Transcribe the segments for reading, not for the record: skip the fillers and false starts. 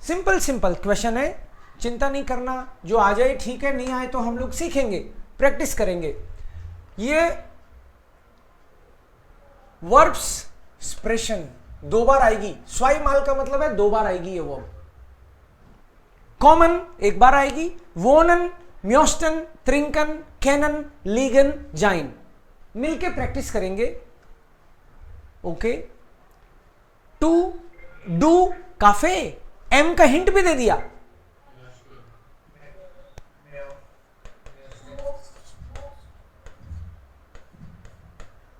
Simple simple question है, चिंता नहीं करना, जो आ जाए ठीक है, नहीं आए तो हम लोग सीखेंगे, प्रैक्टिस करेंगे। ये वर्ब्स एक्सप्रेशन 2 बार आएगी, स्वाइमाल का मतलब है 2 बार आएगी ये वर्ब। कॉमन 1 बार आएगी, वोनन, म्योस्टन, त्रिंकन, कैनन, लीगन, जाइन, मिलके प्रैक्टिस करेंगे। ओके, टू, डू, काफे, एम का हिंट भी दे दिया।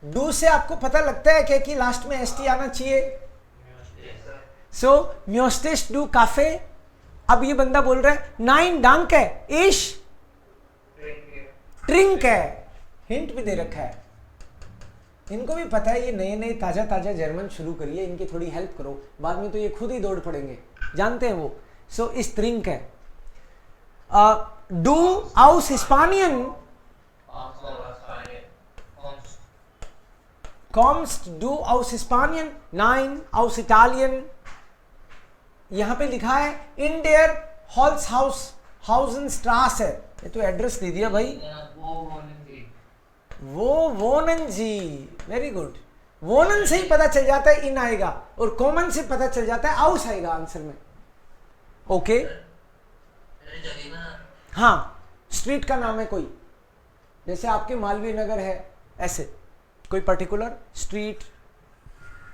डू से आपको पता लगता है क्या कि लास्ट में एस टी आना चाहिए। सो म्योस्टेस डू काफे। अब ये बंदा बोल रहा है 9 डांक है, इश ट्रिंक है, हिंट भी दे रखा है। इनको भी पता है ये नए नए ताजा ताजा जर्मन शुरू करिए, इनकी थोड़ी हेल्प करो, बाद में तो ये खुद ही दौड़ पड़ेंगे, जानते हैं वो। सो इस ट्रिंक है। डू आउस हिस्पानियन, कॉम्स्ट, डू आउस हिस्पानियन, 9 आउस इटालियन। यहां पे लिखा है इन डेयर हॉल्स हाउस, हाउसन स्ट्रास है, ये तो एड्रेस दे दिया भाई। वो वोनन जी, वेरी गुड। वोनन से ही पता चल जाता है इन आएगा, और कॉमन से पता चल जाता है आउस आएगा आंसर में। ओके, हाँ, स्ट्रीट का नाम है कोई, जैसे आपके मालवीय नगर है, ऐसे कोई पर्टिकुलर स्ट्रीट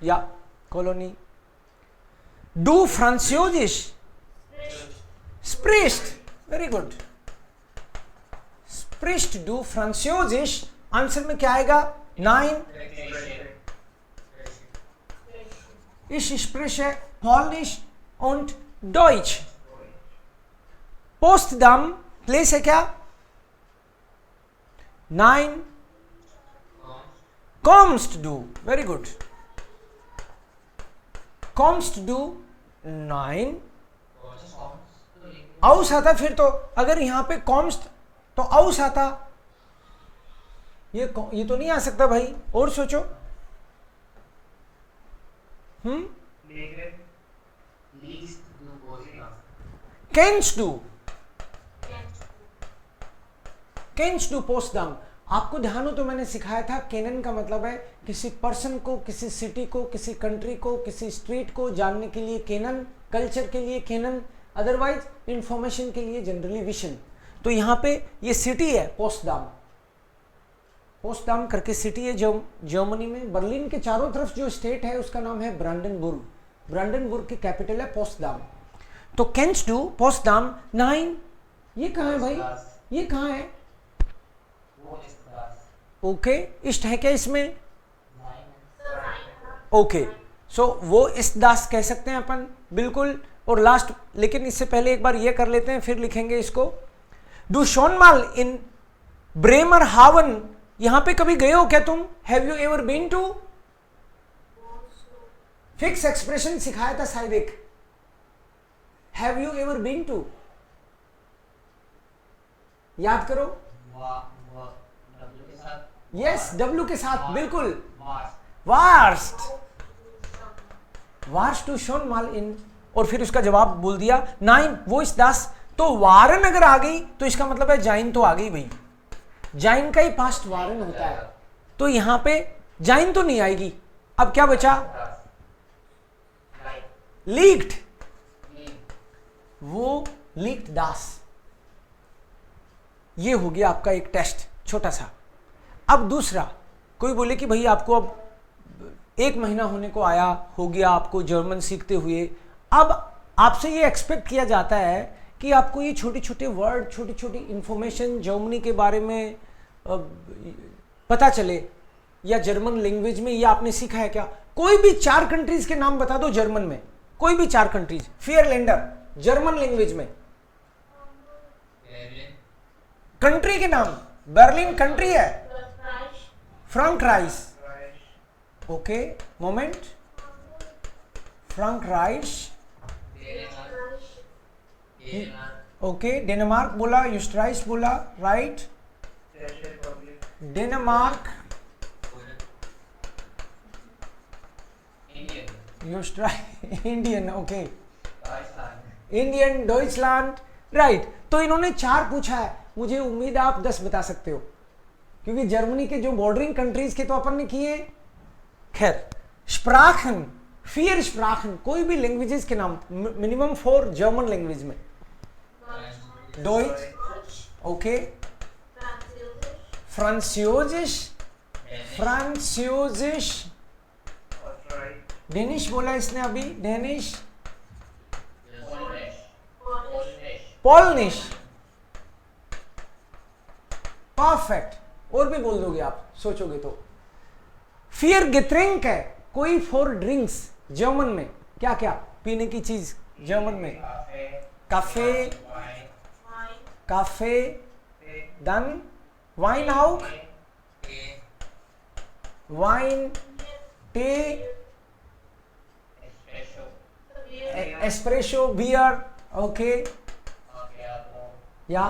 या कॉलोनी। डू फ्रांसियोजिश, स्प्रिस्ट, वेरी गुड, स्प्रिस्ट डू फ्रांसियोजिश। आंसर में क्या आएगा? 9। Ich spreche Polnisch und Deutsch. Potsdam place है क्या? 9 Kommst du, very good. Kommst du 9 आउस आता, फिर तो अगर यहां पे कॉम्स्ट तो आउस आता, ये तो नहीं आ सकता भाई, और सोचो। Kennst du, Kennst du Potsdam। आपको ध्यान हो तो मैंने सिखाया था केनन का मतलब है किसी पर्सन को, किसी सिटी को, किसी कंट्री को, किसी स्ट्रीट को जानने के लिए केनन, कल्चर के लिए केनन, अदरवाइज इंफॉर्मेशन के लिए जनरली विशन। तो यहाँ पे ये सिटी है पोस्टडाम, पोस्टडाम करके सिटी है जर्मनी में। बर्लिन के चारों तरफ जो स्टेट है उसका नाम है ब्रांडनबुर्ग, ब्रांडनबुर्ग की कैपिटल है पोस्टडाम। तो केंस डू पोस्टडाम 9, ये कहाँ है भाई, ये कहाँ है? ओके, इष्ट है क्या इसमें? ओके, सो वो इस दास कह सकते हैं अपन, बिल्कुल। और लास्ट, लेकिन इससे पहले एक बार ये कर लेते हैं, फिर लिखेंगे इसको। डू शोनमाल इन ब्रेमर हावन, यहां पे कभी गए हो क्या तुम? Have you ever been to? Fix expression सिखाया था शायद एक, have you ever been to, याद करो। यस, डब्ल्यू के साथ, बिल्कुल। वार्स्ट, वार्स्ट टू शोनमाल इन, और फिर उसका जवाब बोल दिया 9 वो इस दास। तो वारन अगर आ गई तो इसका मतलब है जाइन तो आ गई भाई, जाइन का ही पास्ट वारन होता है, तो यहां पे जाइन तो नहीं आएगी। अब क्या बचा? लीक्ड, वो लीक्ड दास। ये हो गया आपका एक टेस्ट छोटा सा। अब दूसरा, कोई बोले कि भाई आपको अब 1 महीना होने को आया हो गया आपको जर्मन सीखते हुए, अब आपसे ये एक्सपेक्ट किया जाता है कि आपको ये छोटे छोटे वर्ड, छोटी छोटी इंफॉर्मेशन जर्मनी के बारे में पता चले, या जर्मन लैंग्वेज में ये आपने सीखा है क्या? कोई भी 4 कंट्रीज के नाम बता दो जर्मन में, कोई भी 4 कंट्रीज। फियरलैंडर जर्मन लैंग्वेज में, कंट्री के नाम, बर्लिन कंट्री है, फ्रैंकराइच, ओके, मोमेंट, फ्रैंकराइच, ओके, डेनमार्क बोला, यूस्ट्राइस बोला, राइट, डेनमार्क, यूस्ट्राइस, इंडियन, ओके, इंडियन, डॉइचलैंड, राइट। तो इन्होंने 4 पूछा है, मुझे उम्मीद है आप 10 बता सकते हो, क्योंकि जर्मनी के जो बॉर्डरिंग कंट्रीज के तो अपन ने किए। खैर, स्प्राखन, फियर स्प्राखन, कोई भी लैंग्वेजेस के नाम, मिनिमम 4 जर्मन लैंग्वेज में। डॉइच, ओके, फ्रांसियोजिश, फ्रांसियोजिश, डेनिश बोला इसने अभी, डेनिश, पोलनिश, परफेक्ट। और भी बोल दोगे आप सोचोगे तो। फियर गेट्रिंक है, कोई 4 ड्रिंक्स जर्मन में, क्या क्या पीने की चीज जर्मन में? काफे, काफे, दन वाइन हाउक, वाइन, टे, एस्प्रेशो, बियर, ओके, या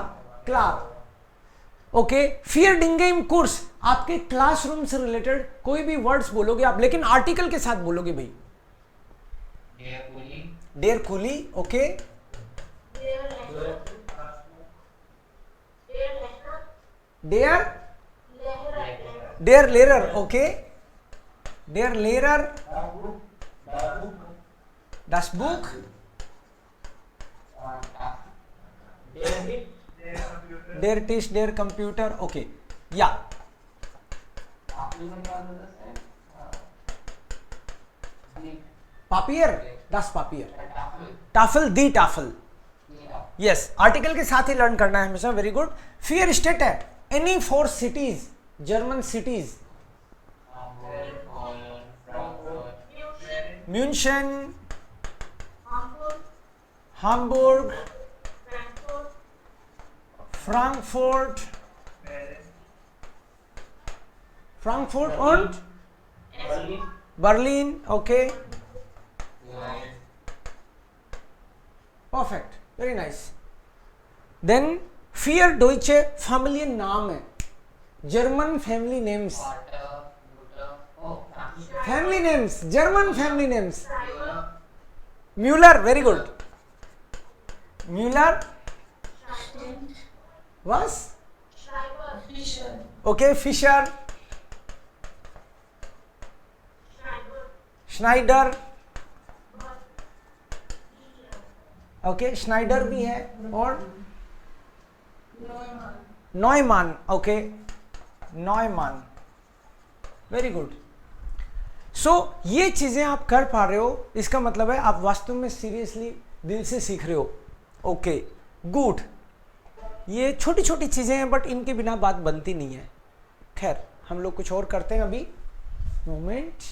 क्लास, ओके। फियर डिंगेम कोर्स, आपके क्लासरूम से रिलेटेड कोई भी वर्ड्स बोलोगे आप, लेकिन आर्टिकल के साथ बोलोगे भाई। डेयर कूली, ओके, डेयर, डेयर लेरर, ओके, डेयर लेरर, das Buch, der Tisch, der Computer, okay, ja. Papier, das Papier, Tafel, die Tafel, yes, article के साथ ही लर्न करना है हमेशा, वेरी गुड। फियर स्टेट है, एनी 4 सिटीज, जर्मन सिटीज, म्यूनशन, Hamburg, Frankfurt, Frankfurt und Berlin, okay, perfect, very nice. Then fear Deutsche family नाम है, German family names, family names, German family names, Müller, very good. Müller, was? Fischer. Okay, Fischer, Schneider, okay, Schneider भी है, और Neumann, okay, Neumann, very good. सो ये चीजें आप कर पा रहे हो, इसका मतलब है आप वास्तव में सीरियसली दिल से सीख रहे हो, ओके, गुड। ये छोटी छोटी चीजें हैं, बट इनके बिना बात बनती नहीं है। खैर, हम लोग कुछ और करते हैं अभी, मोमेंट।